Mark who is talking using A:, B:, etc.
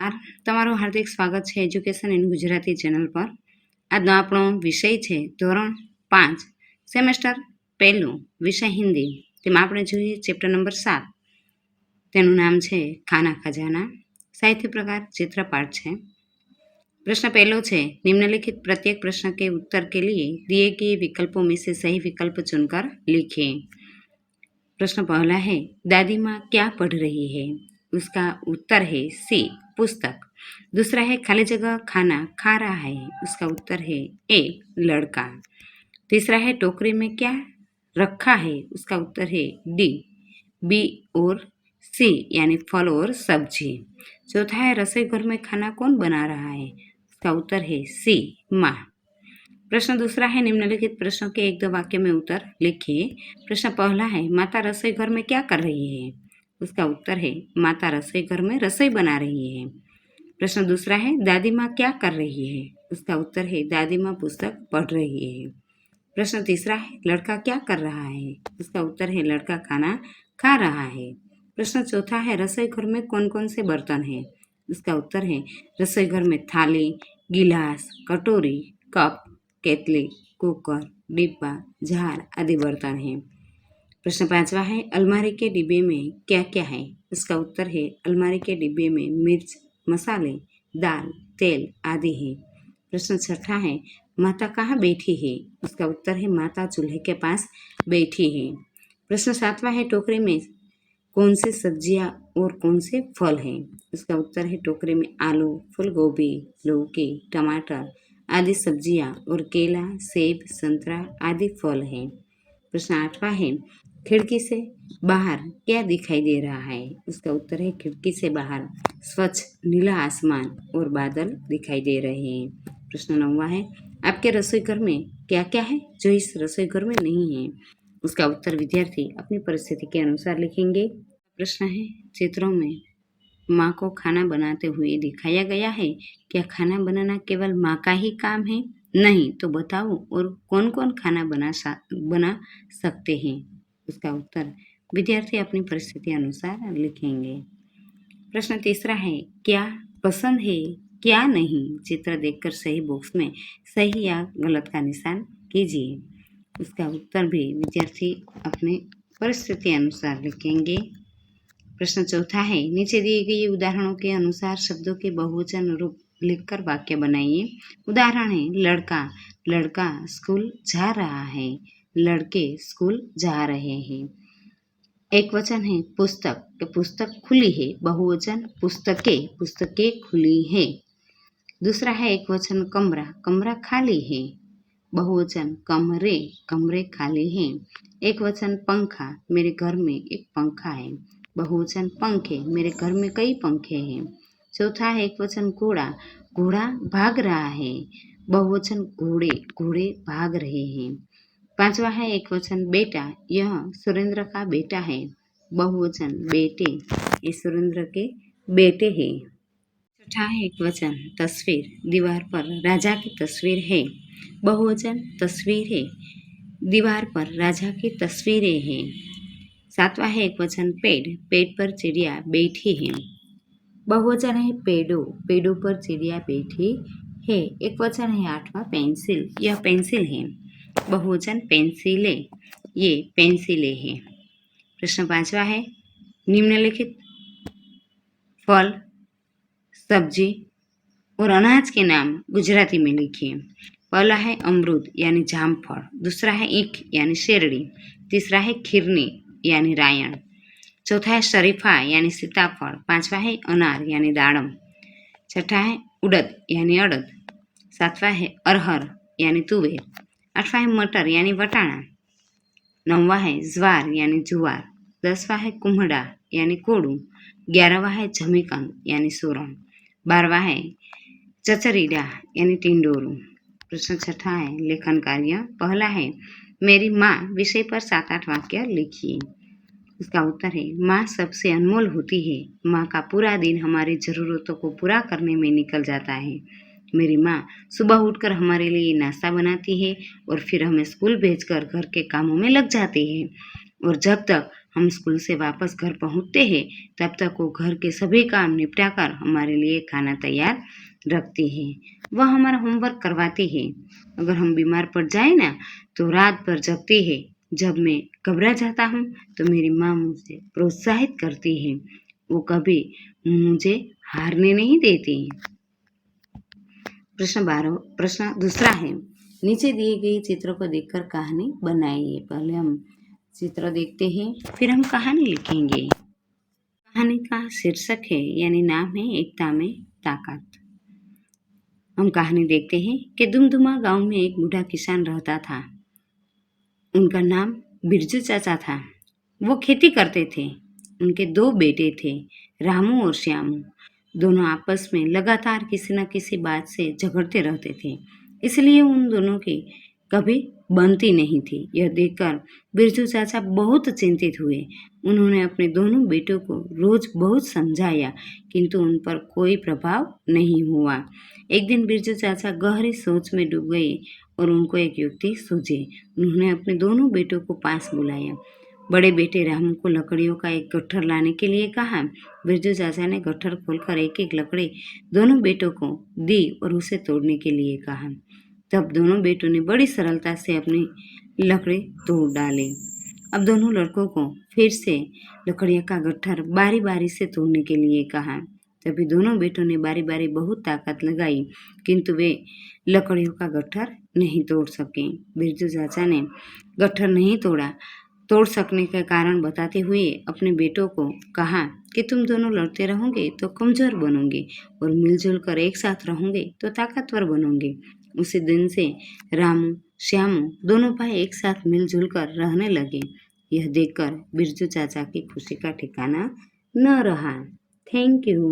A: નમસ્કાર, તમારું હાર્દિક સ્વાગત છે એજ્યુકેશન ઇન ગુજરાતી ચેનલ પર। આજનો આપણો વિષય છે ધોરણ 5 સેમેસ્ટર પહેલું વિષય હિન્દી। તેમાં આપણે જોઈએ ચેપ્ટર નંબર 7, તેનું નામ છે ખાના ખજાના। સાહિત્ય પ્રકાર चित्रपाठ છે। प्रश्न पहलो છે निम्नलिखित प्रत्येक प्रश्न के उत्तर के लिए दिए गए विकल्पों में से सही विकल्प चुनकर लिखें। प्रश्न पहला है दादी माँ क्या पढ़ रही है? उसका उत्तर है सी पुस्तक। दूसरा है खाली जगह खाना खा रहा है, उसका उत्तर है ए लड़का। तीसरा है टोकरी में क्या रखा है, उसका उत्तर है डी बी और सी यानी फल और सब्जी। चौथा है रसोई घर में खाना कौन बना रहा है, उसका उत्तर है सी माँ। प्रश्न दूसरा है निम्नलिखित प्रश्नों के 1-2 वाक्य में उत्तर लिखिए। प्रश्न पहला है माता रसोई घर में क्या कर रही है? उसका उत्तर है माता रसोई घर में रसोई बना रही है। प्रश्न दूसरा है दादी माँ क्या कर रही है? उसका उत्तर है दादी माँ पुस्तक पढ़ रही है। प्रश्न तीसरा है लड़का क्या कर रहा है? उसका उत्तर है लड़का खाना खा रहा है। प्रश्न चौथा है रसोई घर में कौन कौन से बर्तन हैं? उसका उत्तर है रसोई घर में थाली, गिलास, कटोरी, कप, केतली, कुकर, डिब्बा, जार आदि बर्तन हैं। प्रश्न पांचवा है अलमारी के डिब्बे में क्या क्या है? उसका उत्तर है अलमारी के डिब्बे में मिर्च, मसाले, दाल, तेल आदि है। प्रश्न छठा है माता कहाँ बैठी है? उसका उत्तर है माता चूल्हे के पास बैठी है। प्रश्न सातवां है टोकरी में कौन सी सब्जियां और कौन से फल हैं? उसका उत्तर है टोकरी में आलू, फूल गोभी, लौकी, टमाटर आदि सब्जियां और केला, सेब, संतरा आदि फल हैं। प्रश्न आठवां है खिड़की से बाहर क्या दिखाई दे रहा है? उसका उत्तर है खिड़की से बाहर स्वच्छ नीला आसमान और बादल दिखाई दे रहे हैं। प्रश्न नौवां है आपके रसोई घर में क्या क्या है जो इस रसोई घर में नहीं है? उसका उत्तर विद्यार्थी अपनी परिस्थिति के अनुसार लिखेंगे। प्रश्न है चित्रों में माँ को खाना बनाते हुए दिखाया गया है, क्या खाना बनाना केवल माँ का ही काम है? नहीं तो बताओ और कौन कौन खाना बना सकते हैं? उसका उत्तर विद्यार्थी अपनी परिस्थिति अनुसार लिखेंगे। प्रश्न तीसरा है क्या पसंद है क्या नहीं? चित्र देखकर सही बॉक्स में सही या गलत का निशान कीजिए। उसका उत्तर भी विद्यार्थी अपने परिस्थिति अनुसार लिखेंगे। प्रश्न चौथा है नीचे दिए गए उदाहरणों के अनुसार शब्दों के बहुवचन रूप लिखकर वाक्य बनाइए। उदाहरण है लड़का, लड़का स्कूल जा रहा है, लड़के स्कूल जा रहे हैं। एक वचन है पुस्तक, तो पुस्तक खुली है। बहुवचन पुस्तकें, पुस्तकें खुली है। दूसरा है एक वचन कमरा, कमरा खाली है। बहुवचन कमरे, कमरे खाली हैं। एक वचन पंखा, मेरे घर में एक पंखा है। बहुवचन पंखे, मेरे घर में कई पंखे हैं। चौथा है एक वचन घोड़ा, घोड़ा भाग रहा है। बहुवचन घोड़े, घोड़े भाग रहे हैं। पांचवा है एक वचन बेटा, यह सुरेंद्र का बेटा है। बहुवचन बेटे, ये सुरेंद्र के बेटे हैं। छठा है एक वचन तस्वीर, दीवार पर राजा की तस्वीर है। बहुवचन तस्वीर है, दीवार पर राजा की तस्वीरें हैं। सातवां है एक वचन पेड़, पेड़ पर चिड़िया बैठी है। बहुवचन है पेड़ों, पेड़ों पर चिड़िया बैठी है। एक वचन है आठवां पेंसिल, यह पेंसिल है। बहुवचन पेंसिलें, ये पेंसिलें हैं। प्रश्न पांचवा है निम्नलिखित फल, सब्जी और अनाज के नाम गुजराती में लिखिए। पहला है अमरूद यानी जामफल, दूसरा है ईख यानी शेरड़ी, तीसरा है खीरनी यानी रायण, चौथा है शरीफा यानी सीताफल, पांचवा है अनार यानी दाड़म, छठा है उड़द यानी अड़द, सातवां है अरहर यानी तुवेर, आठवां है मटर यानी वटाणा, नौवां है ज्वार यानी जुवार, दसवां है कुम्हड़ा यानी कोड़ू, 11वां है जमीकंद यानी सोरण, 12वां है चचरीडा यानी टिंडोरू। प्रश्न छठा है लेखन कार्य। पहला है मेरी माँ विषय पर 7-8 वाक्य लिखिए। उसका उत्तर है माँ सबसे अनमोल होती है, माँ का पूरा दिन हमारी ज़रूरतों को पूरा करने में निकल जाता है। मेरी माँ सुबह उठकर हमारे लिए नाश्ता बनाती है और फिर हमें स्कूल भेजकर घर के कामों में लग जाती है, और जब तक हम स्कूल से वापस घर पहुंचते हैं तब तक वो घर के सभी काम निपटाकर हमारे लिए खाना तैयार रखती है। वह हमारा होमवर्क करवाती है। अगर हम बीमार पड़ जाए ना तो रात भर जगती है। जब मैं घबरा जाता हूँ तो मेरी माँ मुझे प्रोत्साहित करती है। वो कभी मुझे हारने नहीं देती। प्रश्न दूसरा है, नीचे दिए गए चित्रों को देखकर कहानी बनाइए। पहले हम चित्र देखते हैं, फिर हम कहानी लिखेंगे। कहानी का शीर्षक है यानी नाम है एकता में ताकत। हम कहानी देखते हैं कि दुमदुमा गांव में एक बूढ़ा किसान रहता था। उनका नाम बिरजू चाचा था। वो खेती करते थे। उनके 2 बेटे थे, रामू और श्यामू। दोनों आपस में लगातार किसी न किसी बात से झगड़ते रहते थे, इसलिए उन दोनों की कभी बनती नहीं थी। यह देखकर बिरजू चाचा बहुत चिंतित हुए। उन्होंने अपने दोनों बेटों को रोज बहुत समझाया, किंतु उन पर कोई प्रभाव नहीं हुआ। एक दिन बिरजू चाचा गहरी सोच में डूब गए और उनको एक युक्ति सूझी। उन्होंने अपने दोनों बेटों को पास बुलाया। बड़े बेटे रामू को लकड़ियों का एक गट्ठर लाने के लिए कहा। बिरजू चाचा ने गट्ठर खोलकर एक एक लकड़ी दोनों बेटों को दी और उसे तोड़ने के लिए कहा। तब दोनों बेटों ने बड़ी सरलता से अपनी लकड़ी तोड़ डाली। अब दोनों लड़कों को फिर से लकड़ियों का गट्ठर बारी बारी से तोड़ने के लिए कहा। तभी दोनों बेटों ने बारी बारी बहुत ताकत लगाई, किंतु वे लकड़ियों का गट्ठर नहीं तोड़ सके। बिरजू चाचा ने गट्ठर नहीं तोड़ सकने का कारण बताते हुए अपने बेटों को कहा कि तुम दोनों लड़ते रहोगे तो कमजोर बनोगे और मिलजुल कर एक साथ रहोगे तो ताकतवर बनोगे। उसी दिन से रामू श्यामू दोनों भाई एक साथ मिलजुल कर रहने लगे। यह देखकर बिरजू चाचा की खुशी का ठिकाना न रहा। Thank you.